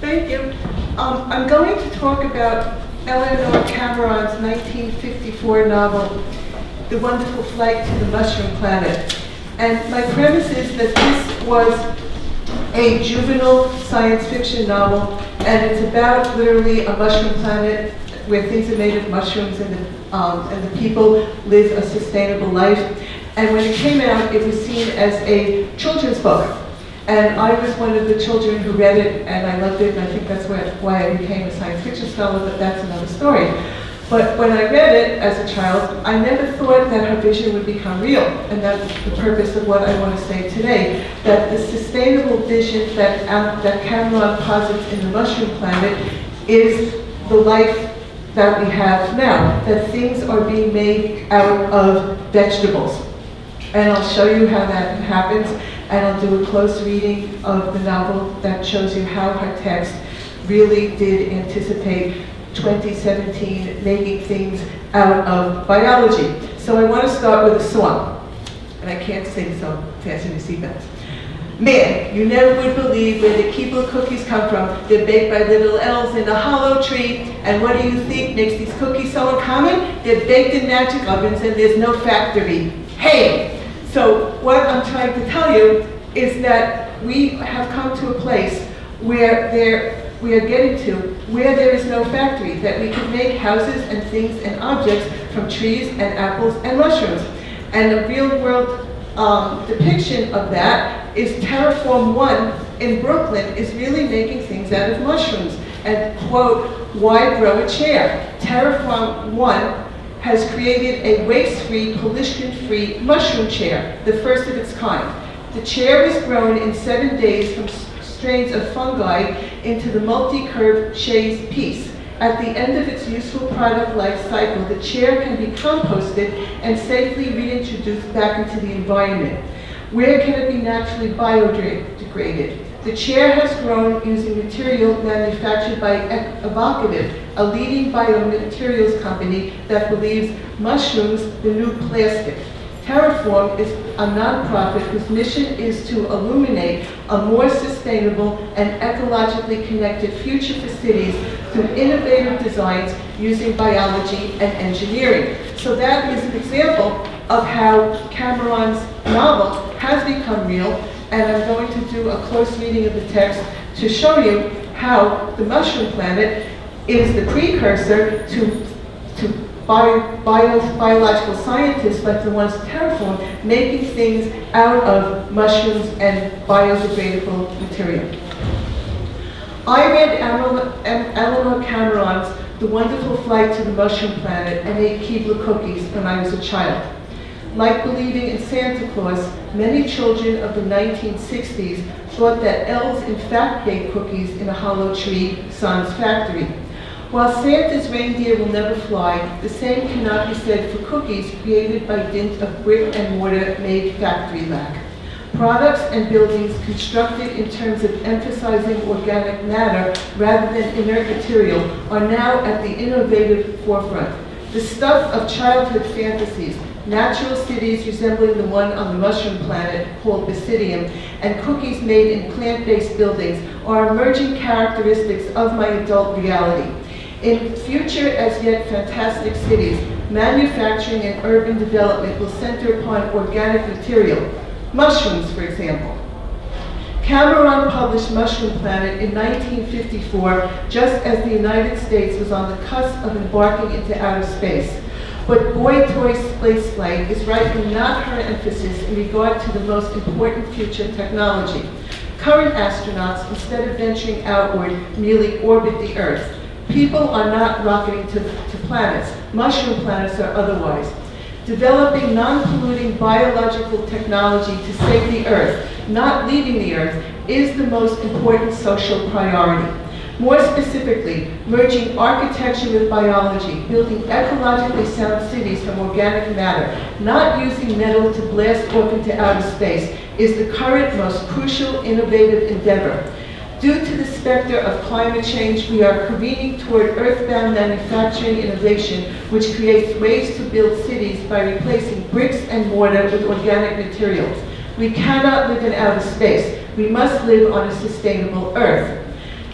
Thank you. I'm going to talk about Eleanor Cameron's 1954 novel, The Wonderful Flight to the Mushroom Planet. And my premise is that this was a juvenile science fiction novel, and it's about literally a mushroom planet where things are made of mushrooms and the people live a sustainable life. And when it came out, it was seen as a children's book. And I was one of the children who read it, and I loved it, and I think that's why I became a science fiction scholar, but that's another story. But when I read it as a child, I never thought that her vision would become real, and that's the purpose of what I want to say today, that the sustainable vision that Cameron posits in the mushroom planet is the life that we have now, that things are being made out of vegetables. And I'll show you how that happens, and I'll do a close reading of the novel that shows you how her text really did anticipate 2017 making things out of biology. So I want to start with a song, and I can't sing, so fasten your seatbelts. Man, you never would believe where the Keebler cookies come from. They're baked by little elves in a hollow tree. And what do you think makes these cookies so uncommon? They're baked in magic ovens and there's no factory. Hey! So what I'm trying to tell you is that we have come to a place where we are getting to where there is no factory, that we can make houses and things and objects from trees and apples and mushrooms. And the real world depiction of that is Terraform One in Brooklyn is really making things out of mushrooms. And quote, why grow a chair? Terraform One has created a waste-free, pollution-free mushroom chair, the first of its kind. The chair was grown in 7 days from strains of fungi into the multi-curved chaise piece. At the end of its useful product life cycle, the chair can be composted and safely reintroduced back into the environment. Where can it be naturally biodegraded? The chair has grown using material manufactured by Ecological, a leading biomaterials company that believes mushrooms the new plastic. Terraform is a nonprofit whose mission is to illuminate a more sustainable and ecologically connected future for cities through innovative designs using biology and engineering. So that is an example of how Cameron's novel has become real, and I'm going to do a close reading of the text to show you how the mushroom planet is the precursor to biological scientists like the ones Terraform making things out of mushrooms and biodegradable material. I read Eleanor Cameron's The Wonderful Flight to the Mushroom Planet and ate Keebler Cookies when I was a child. Like believing in Santa Claus, many children of the 1960s thought that elves in fact baked cookies in a hollow tree sans factory. While Santa's reindeer will never fly, the same cannot be said for cookies created by dint of brick and mortar made factory lac. Products and buildings constructed in terms of emphasizing organic matter rather than inert material are now at the innovative forefront. The stuff of childhood fantasies, natural cities resembling the one on the mushroom planet called Basidium, and cookies made in plant-based buildings are emerging characteristics of my adult reality. In future as yet fantastic cities, manufacturing and urban development will center upon organic material, mushrooms for example. Cameron published Mushroom Planet in 1954, just as the United States was on the cusp of embarking into outer space. But boy toy space flight is rightly not her emphasis in regard to the most important future technology. Current astronauts, instead of venturing outward, merely orbit the Earth. People are not rocketing to planets. Mushroom planets are otherwise. Developing non-polluting biological technology to save the Earth, not leaving the Earth, is the most important social priority. More specifically, merging architecture with biology, building ecologically sound cities from organic matter, not using metal to blast off into outer space, is the current most crucial innovative endeavor. Due to the specter of climate change, we are careening toward earthbound manufacturing innovation, which creates ways to build cities by replacing bricks and mortar with organic materials. We cannot live in outer space. We must live on a sustainable Earth.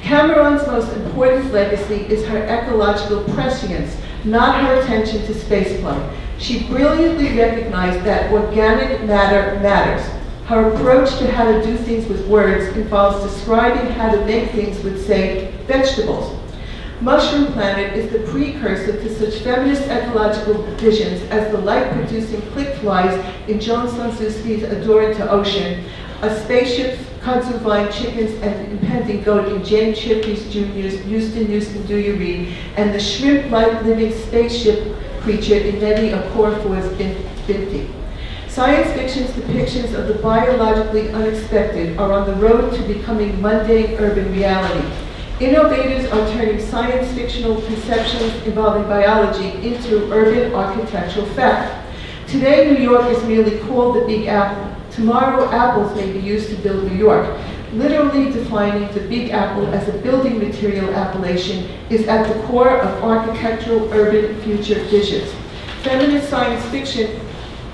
Cameron's most important legacy is her ecological prescience, not her attention to spaceflight. She brilliantly recognized that organic matter matters. Her approach to how to do things with words involves describing how to make things with, say, vegetables. Mushroom Planet is the precursor to such feminist ecological visions as the light-producing click flies in Joan Slonczewski's Adoring to Ocean, a spaceship, kudzu vine chickens, and an impending goat in Jane Chipley's Jr.'s Houston, Do You Read, and the shrimp-like living spaceship creature in Nettie Okorafor's Dint. Science fiction's depictions of the biologically unexpected are on the road to becoming mundane urban reality. Innovators are turning science fictional conceptions involving biology into urban architectural fact. Today, New York is merely called the Big Apple. Tomorrow, apples may be used to build New York. Literally defining the Big Apple as a building material appellation is at the core of architectural urban future visions. Feminist science fiction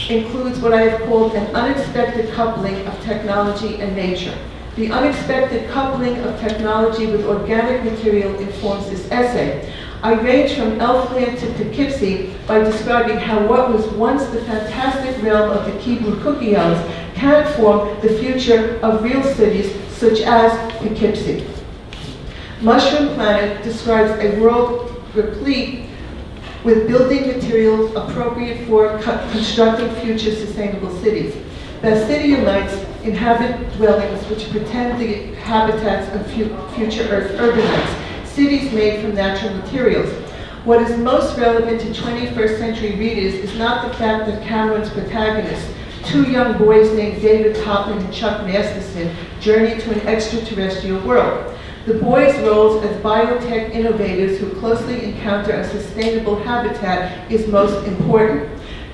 includes what I have called an unexpected coupling of technology and nature. The unexpected coupling of technology with organic material informs this essay. I range from Elfland to Poughkeepsie by describing how what was once the fantastic realm of the Keebler Cookie elves can form the future of real cities such as Poughkeepsie. Mushroom Planet describes a world replete with building materials appropriate for constructing future sustainable cities. Basidiumites inhabit dwellings which pretend the habitats of future urbanites, cities made from natural materials. What is most relevant to 21st century readers is not the fact that Cameron's protagonists, two young boys named David Topman and Chuck Masterson, journey to an extraterrestrial world. The boys' roles as biotech innovators who closely encounter a sustainable habitat is most important.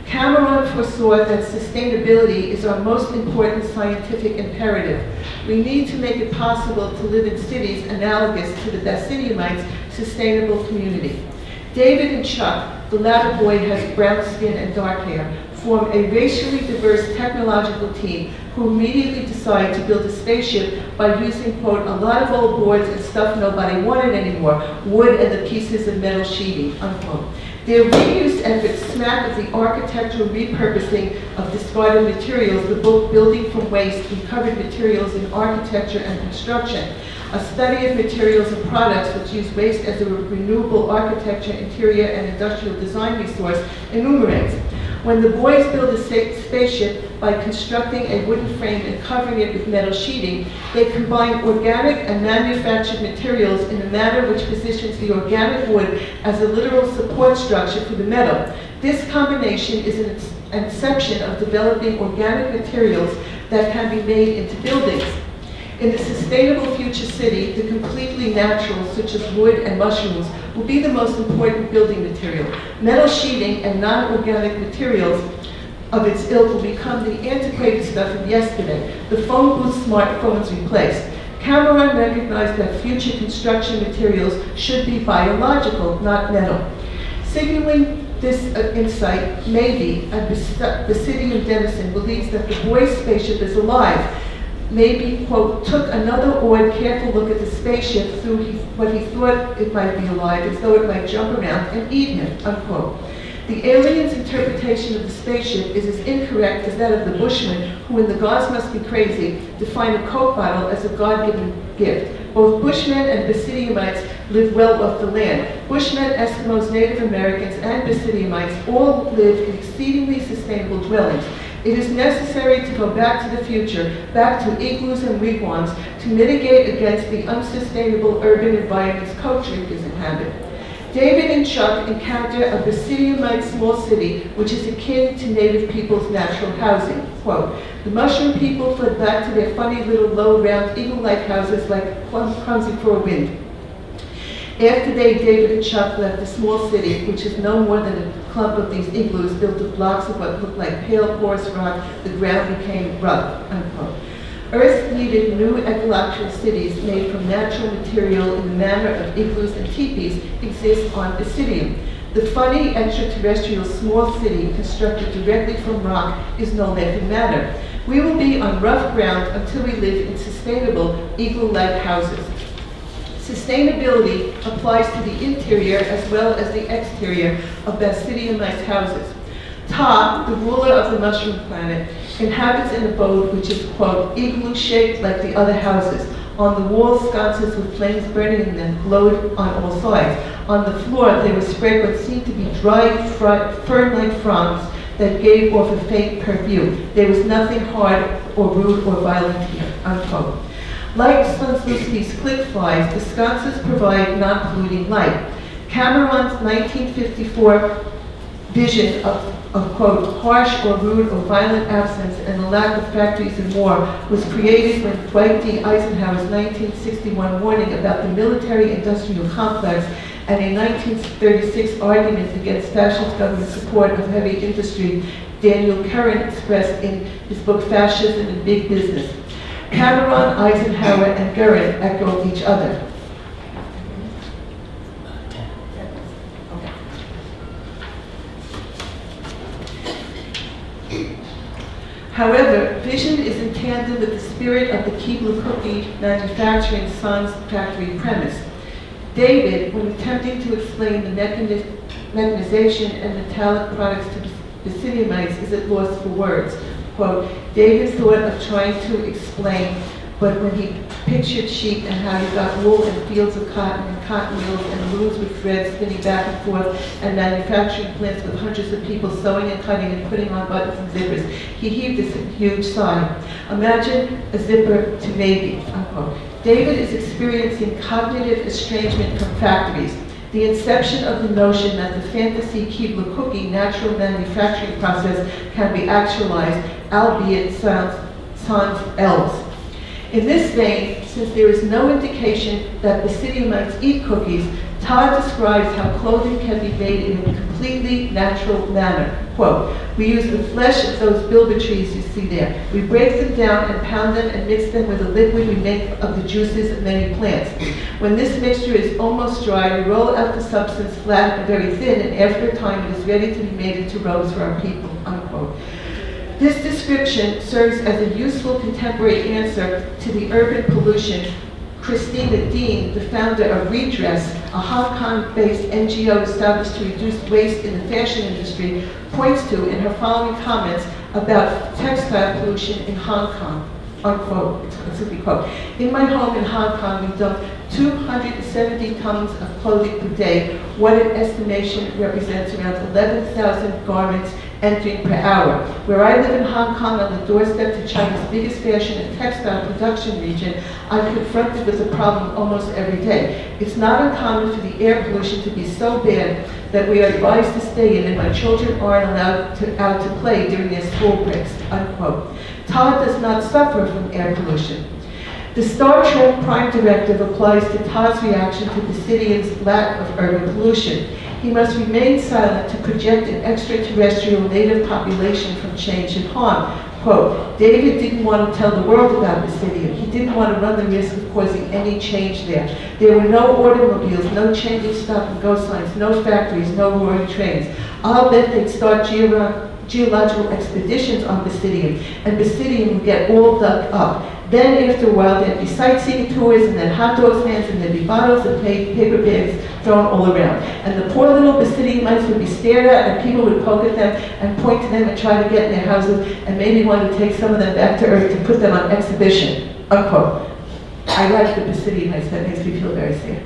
Cameron foresaw that sustainability is our most important scientific imperative. We need to make it possible to live in cities analogous to the Basidiumites' sustainable community. David and Chuck, the latter boy has brown skin and dark hair, form a racially diverse technological team who immediately decide to build a spaceship by using, quote, a lot of old boards and stuff nobody wanted anymore, wood and the pieces of metal sheeting, unquote. Their reused efforts smack of the architectural repurposing of discarded materials, the book Building from Waste, Recovered Materials in Architecture and Construction, a study of materials and products which use waste as a renewable architecture, interior, and industrial design resource, enumerates. When the boys build a spaceship by constructing a wooden frame and covering it with metal sheeting, they combine organic and manufactured materials in a manner which positions the organic wood as a literal support structure for the metal. This combination is an inception of developing organic materials that can be made into buildings. In the sustainable future city, the completely natural, such as wood and mushrooms, will be the most important building material. Metal sheeting and non-organic materials of its ilk will become the antiquated stuff of yesterday. The phone booth smartphones replaced. Cameron recognized that future construction materials should be biological, not metal. Signaling this insight, maybe a Basidium denizen believes that the boy's spaceship is alive. Maybe, quote, took another awed, careful look at the spaceship through what he thought it might be alive, as though it might jump around and eat him, unquote. The alien's interpretation of the spaceship is as incorrect as that of the Bushmen, who in The Gods Must Be Crazy define a Coke bottle as a God-given gift. Both Bushmen and Basidiumites live well off the land. Bushmen, Eskimos, Native Americans, and Basidiumites all live in exceedingly sustainable dwellings. It is necessary to go back to the future, back to igloos and wigwams, to mitigate against the unsustainable urban environments co-drinkers inhabit. David and Chuck encounter a Basidiumite small city, which is akin to native people's natural housing. Quote, the mushroom people fled back to their funny little low, round, eagle-like houses like clumsy for a wind. After David and Chuck left the small city, which is no more than a clump of these igloos built of blocks of what looked like pale porous rock, the ground became rough, unquote. Earth needed new ecological cities made from natural material in the manner of igloos and teepees exist on Basidium. The funny extraterrestrial small city constructed directly from rock is no laughing matter. We will be on rough ground until we live in sustainable igloo-like houses. Sustainability applies to the interior as well as the exterior of Basidiumite houses. Ta, the ruler of the mushroom planet, inhabits an abode which is, quote, igloo-shaped like the other houses. On the walls, sconces with flames burning in them glowed on all sides. On the floor, they were spread what seemed to be dried, fern-like fronds that gave off a faint perfume. There was nothing hard or rude or violent here, unquote. Like Slutsky's click flies, the sconces provide non-polluting light. Cameron's 1954 vision of, quote, harsh or rude or violent absence and the lack of factories and war was created when Dwight D. Eisenhower's 1961 warning about the military-industrial complex and a 1936 argument against fascist government support of heavy industry, Daniel Curran expressed in his book Fascism and Big Business. Cameron, Eisenhower, and Goering echo each other. However, vision is in tandem with the spirit of the Keebler Cookie manufacturing son's factory premise. David, when attempting to explain the mechanization and metallic products to Basidiumites, is at loss for words. Quote, David thought of trying to explain, but when he pictured sheep and how he got wool and fields of cotton and cotton mills and looms with threads spinning back and forth and manufacturing plants with hundreds of people sewing and cutting and putting on buttons and zippers, he heaved a huge sigh. Imagine a zipper to maybe, unquote. David is experiencing cognitive estrangement from factories. The inception of the notion that the fantasy Keebler Cookie natural manufacturing process can be actualized, albeit sans elves. In this vein, since there is no indication that Basidiumites eat cookies, Todd describes how clothing can be made in a completely natural manner. Quote, we use the flesh of those bilber trees you see there. We break them down and pound them and mix them with a liquid we make of the juices of many plants. When this mixture is almost dry, we roll out the substance flat and very thin, and after a time it is ready to be made into robes for our people, unquote. This description serves as a useful contemporary answer to the urban pollution Christina Dean, the founder of Redress, a Hong Kong-based NGO established to reduce waste in the fashion industry, points to in her following comments about textile pollution in Hong Kong, unquote, explicitly quote. In my home in Hong Kong, we dump 270 tons of clothing per day, what an estimation represents around 11,000 garments entering per hour. Where I live in Hong Kong on the doorstep to China's biggest fashion and textile production region, I'm confronted with the problem almost every day. It's not uncommon for the air pollution to be so bad that we are advised to stay in and my children aren't allowed out to play during their school breaks, unquote. Todd does not suffer from air pollution. The Star Trek Prime Directive applies to Todd's reaction to Basidium's lack of urban pollution. He must remain silent to project an extraterrestrial native population from change and harm. Quote, David didn't want to tell the world about Basidium. He didn't want to run the risk of causing any change there. There were no automobiles, no changing stop and go signs, no factories, no roaring trains. I'll bet they'd start geological expeditions on Basidium, and Basidium would get all dug up. Then after a while, there'd be sightseeing tours, and then hot dog stands, and there'd be bottles and paper bags thrown all around. And the poor little Basidiumites would be stared at, and people would poke at them and point to them and try to get in their houses, and maybe want to take some of them back to Earth to put them on exhibition, unquote. I like the Basidiumites, that makes me feel very sad.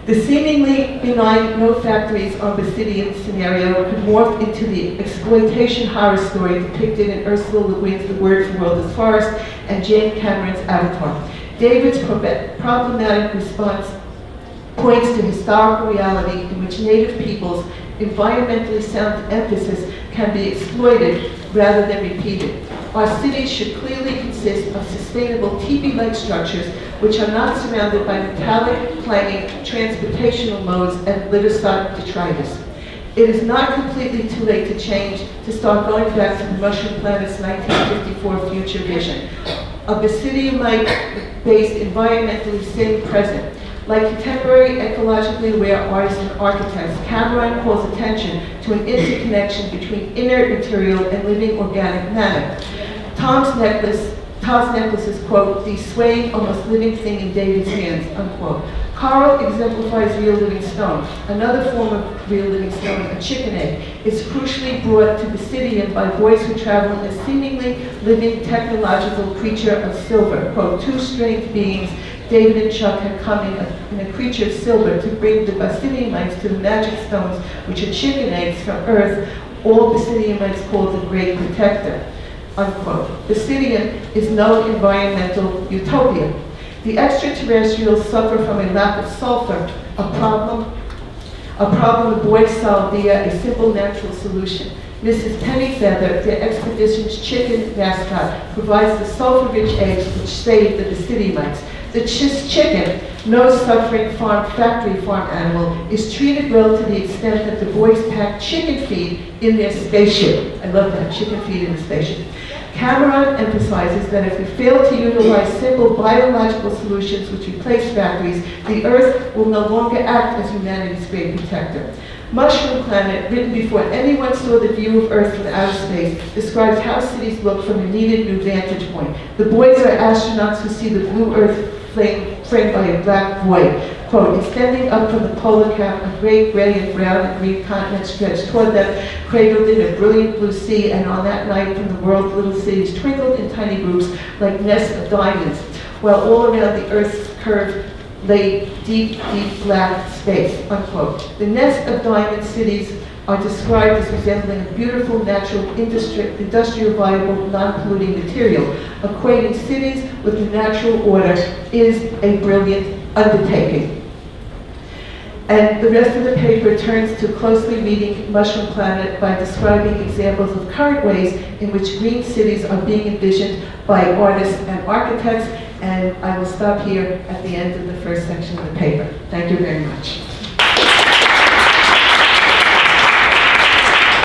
The seemingly benign no factories on Basidium scenario could morph into the exploitation horror story depicted in Ursula Le Guin's The Word for World is Forest and Jane Cameron's Avatar. David's problematic response points to historical reality in which native peoples' environmentally sound emphasis can be exploited rather than repeated. Our cities should clearly consist of sustainable teepee-like structures which are not surrounded by metallic, clanging transportational modes and litter-stock detritus. It is not completely too late to change, to start going back to the Mushroom Planet's 1954 future vision. A Basidiumite-based, environmentally sane present. Like contemporary ecologically aware artists and architects, Cameron calls attention to an interconnection between inert material and living organic matter. Tal's necklace is, quote, the swaying, almost living thing in David's hands, unquote. Coral exemplifies real living stone. Another form of real living stone, a chicken egg, is crucially brought to Basidium by boys who travel in a seemingly living technological creature of silver. Quote, two strange beings, David and Chuck, had come in a creature of silver to bring the Basidiumites to the magic stones, which are chicken eggs from Earth, all Basidiumites called the Great Protector, unquote. Basidium is no environmental utopia. The extraterrestrials suffer from a lack of sulfur, a problem the boys solve via a simple natural solution. Mrs. Pennyfeather, the expedition's chicken mascot, provides the sulfur-rich eggs which save the Basidiumites. The chicken, no suffering factory farm animal, is treated well to the extent that the boys pack chicken feed in their spaceship. I love that, chicken feed in the spaceship. Cameron emphasizes that if we fail to utilize simple biological solutions which replace factories, the Earth will no longer act as humanity's great protector. Mushroom Planet, written before anyone saw the view of Earth from outer space, describes how cities look from a needed new vantage point. The boys are astronauts who see the blue Earth framed by a black void. Quote, extending up from the polar cap, a great gray and brown and green continent stretched toward them, cradled in a brilliant blue sea, and on that night from the world's little cities twinkled in tiny groups like nests of diamonds, while all around the Earth's curve lay deep, deep black space, unquote. The nest of diamond cities are described as resembling a beautiful, natural, industrial viable, non-polluting material. Equating cities with the natural order is a brilliant undertaking. And the rest of the paper turns to closely reading Mushroom Planet by describing examples of current ways in which green cities are being envisioned by artists and architects. And I will stop here at the end of the first section of the paper. Thank you very much.